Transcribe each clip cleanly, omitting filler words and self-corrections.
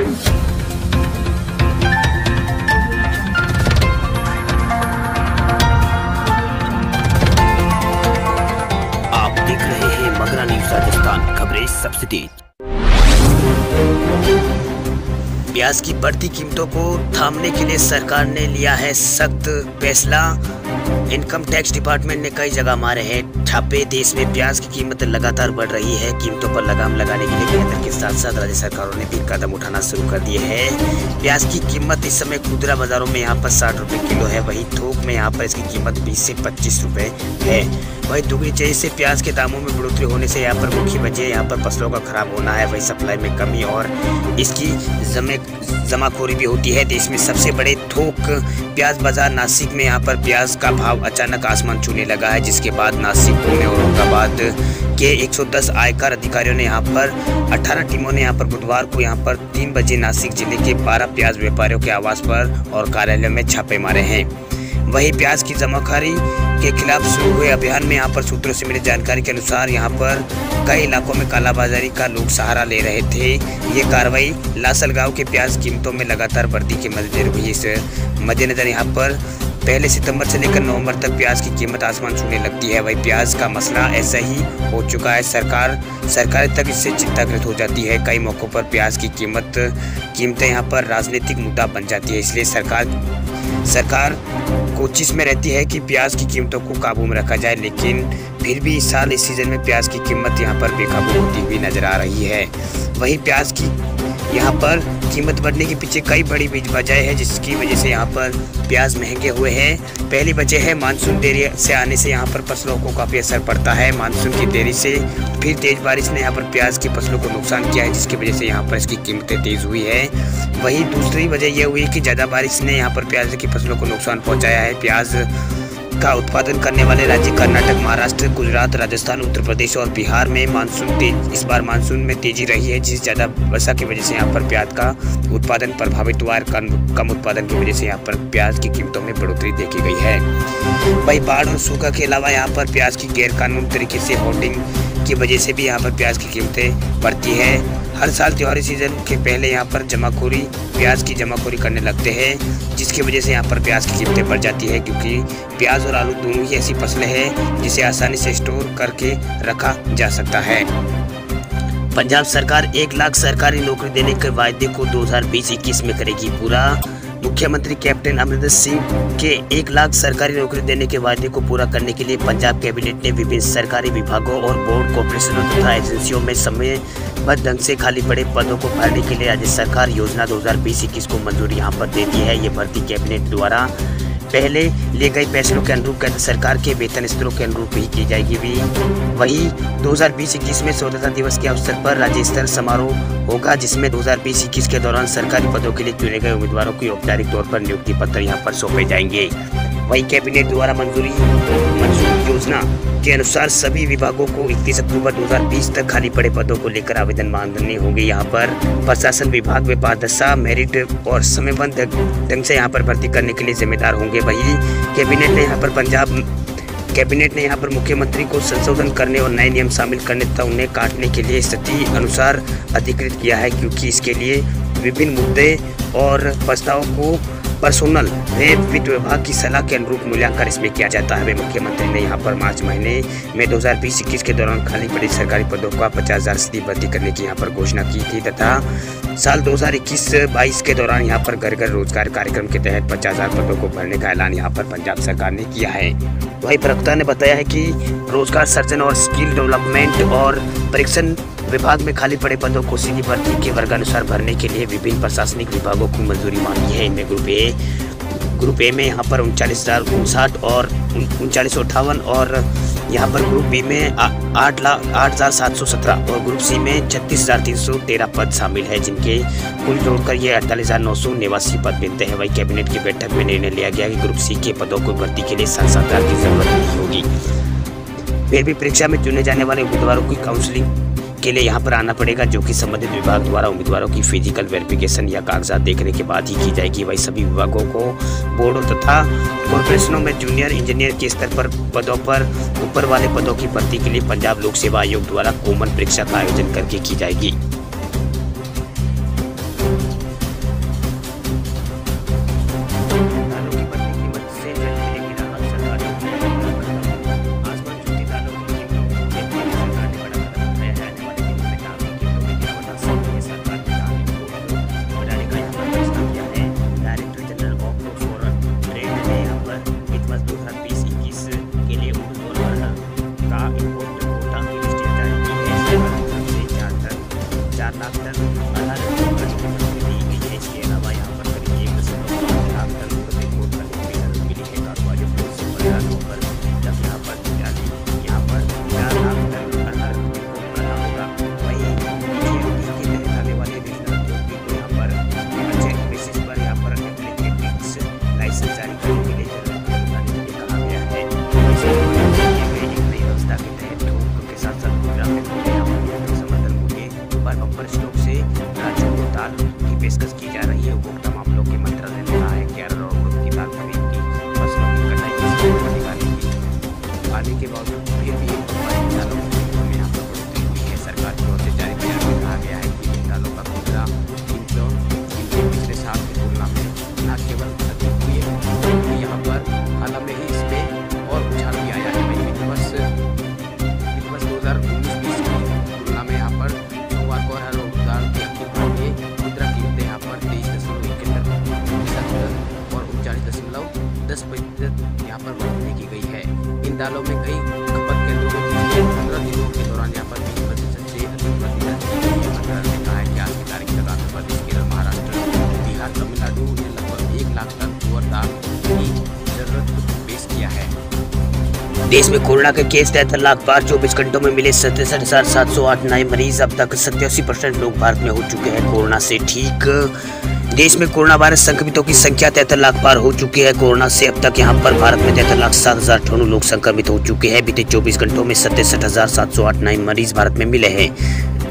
आप देख रहे हैं मगरा न्यूज़ राजस्थान, खबरें सबसे तेज। प्याज की बढ़ती कीमतों को थामने के लिए सरकार ने लिया है सख्त फैसला। इनकम टैक्स डिपार्टमेंट ने कई जगह मारे हैं छापे। देश में प्याज की कीमत लगातार बढ़ रही है। कीमतों पर लगाम लगाने के लिए केंद्र के साथ साथ राज्य सरकारों ने भी कदम उठाना शुरू कर दिए हैं। प्याज की कीमत इस समय खुदरा बाजारों में यहाँ पर 60 रुपये किलो है। वहीं थोक में यहाँ पर इसकी कीमत 20 से 25 रुपये है। वहीं दुगनी तेजी से प्याज के दामों में बढ़ोतरी होने से यहाँ पर मुख्य वजह यहाँ पर फसलों का खराब होना है। वहीं सप्लाई में कमी और इसकी जमाखोरी भी होती है। देश में सबसे बड़े थोक प्याज बाजार नासिक में यहाँ पर प्याज का भाव अचानक आसमान छूने लगा है, जिसके बाद नासिक, पुणे और औरंगाबाद के 110 आयकर अधिकारियों ने यहाँ पर 18 टीमों ने यहाँ पर बुधवार को यहाँ पर 3 बजे नासिक जिले के 12 प्याज व्यापारियों के आवास पर और कार्यालयों में छापे मारे हैं। वहीं प्याज की जमाखोरी के खिलाफ शुरू हुए अभियान में यहाँ पर सूत्रों से मिली जानकारी के अनुसार यहाँ पर कई इलाकों में कालाबाजारी का लोग सहारा ले रहे थे। ये कार्रवाई लासलगांव के प्याज कीमतों में लगातार वृद्धि के मद्देनजर हुई। इस मद्देनजर यहाँ पर पहले सितंबर से लेकर नवंबर तक प्याज की कीमत आसमान छूने लगती है। वही प्याज का मसला ऐसा ही हो चुका है। सरकार तक इससे चिंताग्रस्त हो जाती है। कई मौकों पर प्याज की कीमतें यहाँ पर राजनीतिक मुद्दा बन जाती है। इसलिए सरकार कोशिश में रहती है कि प्याज की कीमतों को काबू में रखा जाए, लेकिन फिर भी इस साल इस सीजन में प्याज की कीमत यहाँ पर बेकाबू होती हुई नजर आ रही है। वहीं प्याज की यहाँ पर कीमत बढ़ने के पीछे कई बड़ी वजह है, जिसकी वजह से यहाँ पर प्याज महंगे हुए हैं। पहली वजह है मानसून देरी से आने से यहाँ पर फसलों को काफ़ी असर पड़ता है। मानसून की देरी से फिर तेज़ बारिश ने यहाँ पर प्याज की फसलों को नुकसान किया है, जिसकी वजह से यहाँ पर इसकी कीमतें तेज़ हुई है। वहीं दूसरी वजह यह हुई कि ज़्यादा बारिश ने यहाँ पर प्याज की फसलों को नुकसान पहुँचाया है। प्याज का उत्पादन करने वाले राज्य कर्नाटक, महाराष्ट्र, गुजरात, राजस्थान, उत्तर प्रदेश और बिहार में इस बार मानसून में तेजी रही है, जिस ज़्यादा वर्षा की वजह से यहाँ पर प्याज का उत्पादन प्रभावित हुआ है। कम उत्पादन की वजह से यहाँ पर प्याज की कीमतों में बढ़ोतरी देखी गई है। वहीं बाढ़ और सूखा के अलावा यहाँ पर प्याज की गैरकानूनी तरीके से होर्डिंग की वजह से भी यहाँ पर प्याज की कीमतें बढ़ती है। हर साल त्योहारी सीजन के पहले यहाँ पर प्याज की जमाखोरी करने लगते हैं, जिसकी वजह से यहाँ पर प्याज की कीमतें बढ़ जाती है, क्योंकि प्याज और आलू दोनों ही ऐसी फसलें हैं जिसे आसानी से स्टोर करके रखा जा सकता है। पंजाब सरकार 1 लाख सरकारी नौकरी देने के वायदे को 2020-21 में करेगी पूरा। मुख्यमंत्री कैप्टन अमरिंदर सिंह के 1 लाख सरकारी नौकरी देने के वायदे को पूरा करने के लिए पंजाब कैबिनेट ने विभिन्न सरकारी विभागों और बोर्ड, कॉर्पोरेशनों तथा एजेंसियों में समयबद्ध ढंग से खाली पड़े पदों को भरने के लिए राज्य सरकार योजना 2020-21 को मंजूरी यहाँ पर दे दी है। ये भर्ती कैबिनेट द्वारा पहले लिए गए फैसलों के अनुरूप केंद्र सरकार के वेतन स्तरों के अनुरूप ही की जाएगी। वहीं 2020-21 में स्वतंत्रता दिवस के अवसर पर राज्य स्तर समारोह होगा, जिसमें 2020-21 के दौरान सरकारी पदों के लिए चुने गए उम्मीदवारों को औपचारिक तौर पर नियुक्ति पत्र यहाँ पर सौंपे जाएंगे। वहीं कैबिनेट द्वारा मंजूर योजना के अनुसार सभी विभागों को 31 अक्टूबर 2020 तक खाली पड़े पदों को लेकर आवेदन मांगने होंगे। यहाँ पर प्रशासन विभाग में पारदर्शिता, मेरिट और समयबद्ध ढंग से यहाँ पर भर्ती करने के लिए जिम्मेदार होंगे। वहीं कैबिनेट ने यहाँ पर मुख्यमंत्री को संशोधन करने और नए नियम शामिल करने तथा उन्हें काटने के लिए स्थिति अनुसार अधिकृत किया है, क्योंकि इसके लिए विभिन्न मुद्दे और प्रस्तावों को पर्सोनल वित्त विभाग की सलाह के अनुरूप मूल्यांकन इसमें किया जाता है। मुख्यमंत्री ने यहाँ पर मार्च महीने में 2020-21 के दौरान खाली पड़े सरकारी पदों का 50,000% भर्ती करने की यहाँ पर घोषणा की थी तथा साल 2021-22 के दौरान यहाँ पर घर घर रोजगार कार्यक्रम के तहत 50,000 पदों को भरने का ऐलान यहाँ पर पंजाब सरकार ने किया है। वहीं प्रवक्ता ने बताया है कि रोजगार सृजन और स्किल डेवलपमेंट और परीक्षण विभाग में खाली पड़े पदों को सीधी भर्ती के वर्गानुसार भरने के लिए विभिन्न प्रशासनिक विभागों को मंजूरी मांगी है। इनमें ग्रुप ए में यहाँ पर 39,059 और 3958 और यहाँ पर ग्रुप बी में 8,717 और ग्रुप सी में 36,313 पद शामिल है, जिनके कुल जोड़कर ये 48,989 पद मिलते हैं। वही कैबिनेट की बैठक में निर्णय लिया गया कि ग्रुप सी के पदों को भर्ती के लिए साक्षात्कार की जरूरत नहीं होगी। फिर भी परीक्षा में चुने जाने वाले उम्मीदवारों की काउंसलिंग के लिए यहाँ पर आना पड़ेगा, जो कि संबंधित विभाग द्वारा उम्मीदवारों की फिजिकल वेरिफिकेशन या कागजात देखने के बाद ही की जाएगी। वही सभी विभागों को बोर्डों तथा कॉर्पोरेशनों में जूनियर इंजीनियर के स्तर पर पदों पर ऊपर वाले पदों की भर्ती के लिए पंजाब लोक सेवा आयोग द्वारा कॉमन परीक्षा का आयोजन करके की जाएगी। दालों की बढ़ती कीमत से जल्द मिलेगी राहत, सरकार ने आसमान छूती दालों की कीमतों के लिए सरकार ने बड़ा कदम उठाया है। आने वाले दिनों में दालों की कीमतों में गिरावट आ सकती है। सरकार ने दाल इंपोर्ट बढ़ाने का यहाँ पर फैसला किया है। Director general of foreign trade ने यहाँ पर वित्त वर्ष 2020-21 के लिए उर्दू और अरहर का इंपोर्ट कोटा की लिस्ट जारी की है। सरकार की तरफ से 4 लाख टन अरहर इंपोर्ट करने की मंजूरी दी गई है। इसके अलावा यहाँ पर करीब 1.5 लाख टन उर्दू इंपोर्ट करने की इजाजत मिली है। कारोबारियों को इससे 15 नवंबर तक यहाँ पर 4 लाख टन अरहर इंपोर्ट करना होगा। वहीं GMP के तहत आने वाले रीजनल उद्योगी को यहाँ पर चेक बेसिस पर यहाँ पर एप्लीकेटिव्स लाइसेंस जारी करने के लिए जरूरत बताने के लिए कहा गया है। वैसे किए गए एक नई व्यवस्था के तहत थोक के साथ साथ खुदरा में यहाँ पर न्यूनतम समर्थन मूल्य पर बम्पर स्टॉक से राज्यों को दाल की पेशकश की जा रही है। उपभोक्ता मामलों के मंत्रालय ने कहा है कि अरहर और उड़द की दाल खरीद की फसलों की कटाई की समय निकालने की आने के बावजूद फिर भी उत्पादित दालों की कीमतों में यहाँ पर बढ़ोतरी हुई है। सरकार की ओर से जारी बयान में कहा गया है कि इन दालों का खुदरा कीमतें पिछले साल की तुलना में न केवल अधिक हुई है बल्कि यहाँ पर हाल में ही इसमें और उछाल भी आया है। वहीं वित्त वर्ष 2019-20 की तुलना में यहाँ पर सोमवार को अरहर और दाल की अंतिम खुदरा कीमतें यहाँ पर 23.71% और 39.10% यहाँ पर बढ़ोतरी की गई है। इन दालों में कई खपत केंद्रों में पिछले 15 दिनों के दौरान यहाँ पर 20% से अधिक वृद्धि दर्ज की गई है। मंत्रालय ने कहा है कि आज की तारीख तक आंध्र प्रदेश, केरल, महाराष्ट्र, बिहार, तमिलनाडु ने लगभग 1 लाख टन तुअर दाल की जरूरत पेश किया है। देश में कोरोना के केस 73 लाख पार, 24 घंटों में मिले 67,708 नए मरीज। अब तक 87% लोग भारत में हो चुके हैं कोरोना से ठीक। देश में कोरोना वायरस संक्रमितों की संख्या 73 लाख पार हो चुकी है। कोरोना से अब तक यहां पर भारत में 73,07,098 लोग संक्रमित हो चुके हैं। बीते 24 घंटों में 67,708 नए मरीज भारत में मिले हैं।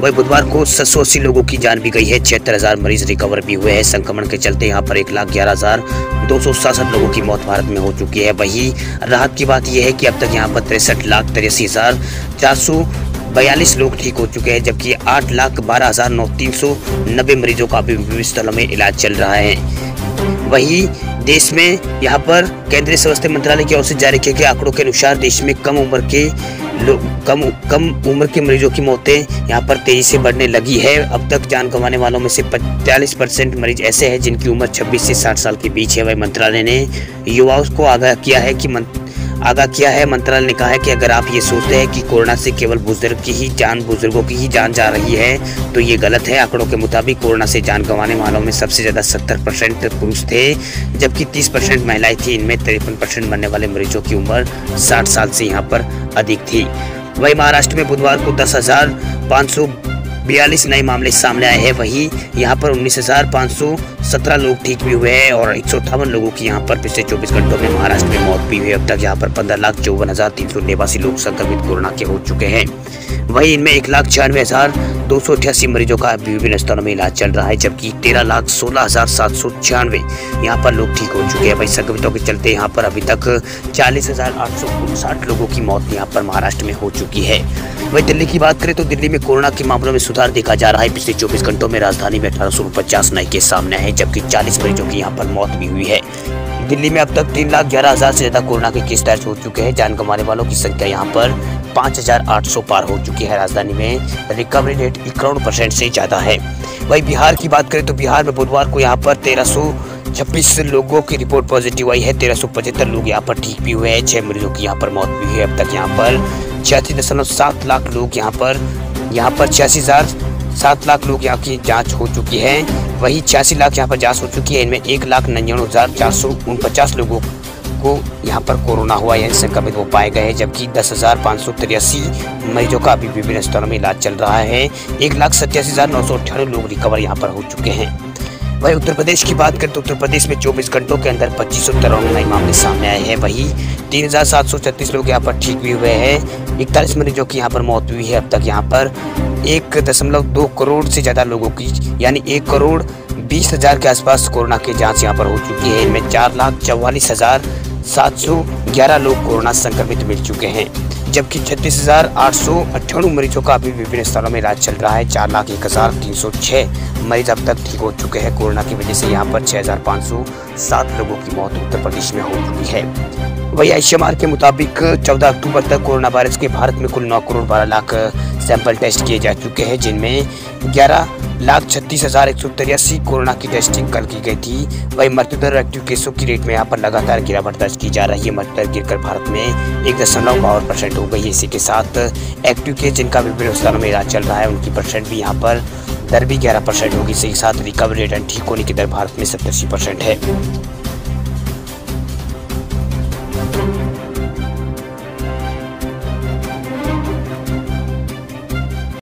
वही बुधवार को 780 लोगों की जान भी गई है। 76,000 मरीज रिकवर भी हुए हैं। संक्रमण के चलते यहाँ पर 1,11,267 लोगों की मौत भारत में हो चुकी है। वही राहत की बात यह है कि अब तक यहाँ पर 63,83,442 लोग ठीक हो चुके हैं, जबकि 8,12,390 मरीजों का अभी विभिन्न स्थलों में इलाज चल रहा है। वही देश में यहाँ पर केंद्रीय स्वास्थ्य मंत्रालय की ओर से जारी किए गए आंकड़ों के अनुसार देश में कम उम्र के मरीजों की मौतें यहाँ पर तेजी से बढ़ने लगी है। अब तक जान गंवाने वालों में से 45% मरीज ऐसे हैं जिनकी उम्र 26 से 60 साल के बीच है। वही मंत्रालय ने युवाओं को आगाह किया है। मंत्रालय ने कहा है कि अगर आप ये सोचते हैं कि कोरोना से केवल बुजुर्गों की ही जान जा रही है तो ये गलत है। आंकड़ों के मुताबिक कोरोना से जान गंवाने वालों में सबसे ज्यादा 70% पुरुष थे, जबकि 30% महिलाएं थी। इनमें 53% मरने वाले मरीजों की उम्र 60 साल से यहाँ पर अधिक थी। वही महाराष्ट्र में बुधवार को 10,542 नए मामले सामने आए हैं। वहीं यहाँ पर 19,517 लोग ठीक भी हुए हैं और 158 लोगों की यहाँ पर पिछले 24 घंटों में महाराष्ट्र में मौत भी हुई है। अब तक यहाँ पर 15,54,389 लोग संक्रमित कोरोना के हो चुके हैं। वहीं इनमें 1,96,288 मरीजों का विभिन्न स्थलों में इलाज चल रहा है, जबकि 13,16,796 यहाँ पर लोग ठीक हो चुके हैं। वहीं संक्रमितों के चलते यहाँ पर अभी तक 40,859 लोगों की मौत यहाँ पर महाराष्ट्र में हो चुकी है। वहीं दिल्ली की बात करें तो दिल्ली में कोरोना के मामलों में सुधार देखा जा रहा है। पिछले 24 घंटों में राजधानी में 1849 नए केस सामने आए, जबकि 40 मरीजों की यहाँ पर मौत भी हुई है। दिल्ली में अब तक 3,11,000 से ज्यादा कोरोना के केस दर्ज हो चुके हैं। जान गंवाने वालों की संख्या यहाँ पर 5,800 पार हो चुकी है। राजधानी में रिकवरी रेट 91% से ज्यादा है। वहीं बिहार की बात करें तो बिहार में बुधवार को यहाँ पर 1326 लोगों की रिपोर्ट पॉजिटिव आई है। 1375 लोग यहाँ पर ठीक भी हुए हैं। 6 मरीजों की यहाँ पर मौत भी हुई है। अब तक यहाँ पर 86.7 लाख लोग यहाँ पर 86,7 लाख लोग यहाँ की जांच हो चुकी है। वही 86 लाख यहाँ पर जांच हो चुकी है। इनमें 1,99,449 लोगों को यहाँ पर कोरोना हुआ यानी संक्रमित वो पाए गए हैं, जबकि 10,583 मरीजों का अभी विभिन्न स्थलों में इलाज चल रहा है। 1,87,998 लोग रिकवर यहाँ पर हो चुके हैं। वही उत्तर प्रदेश की बात करें तो उत्तर प्रदेश में 24 घंटों के अंदर 2593 नए मामले सामने आए हैं। वही 3,736 लोग यहाँ पर ठीक भी हुए हैं। 41 मरीजों की यहाँ पर मौत हुई है। अब तक यहाँ पर 1.2 करोड़ से ज़्यादा लोगों की यानी 1,20,00,000 के आसपास कोरोना की जांच यहाँ पर हो चुकी है। इनमें 4,44,711 लोग कोरोना संक्रमित मिल चुके हैं। जबकि 36,898 मरीजों का अभी विभिन्न स्थलों में इलाज चल रहा है। 4,01,306 मरीज अब तक ठीक हो चुके हैं। कोरोना की वजह से यहाँ पर 6,507 लोगों की मौत उत्तर प्रदेश में हो चुकी है। वही आईसीएमआर के मुताबिक 14 अक्टूबर तक कोरोना वायरस के भारत में कुल 9 करोड़ 12 लाख सैंपल टेस्ट किए जा चुके हैं, जिनमें 11,36,183 कोरोना की टेस्टिंग कल की गई थी। वही मृत्यु दर एक्टिव केसों की रेट में यहाँ पर लगातार गिरावट दर्ज की जा रही है। मृत्यु दर गिरकर भारत में 1.52% हो गई है। इसी के साथ एक्टिव केस जिनका विभिन्न स्थानों में इलाज चल रहा है उनकी परसेंट भी यहाँ पर दर भी 11% होगी। इसी के साथ रिकवरी रेट एंड ठीक होने की दर भारत में 87% है।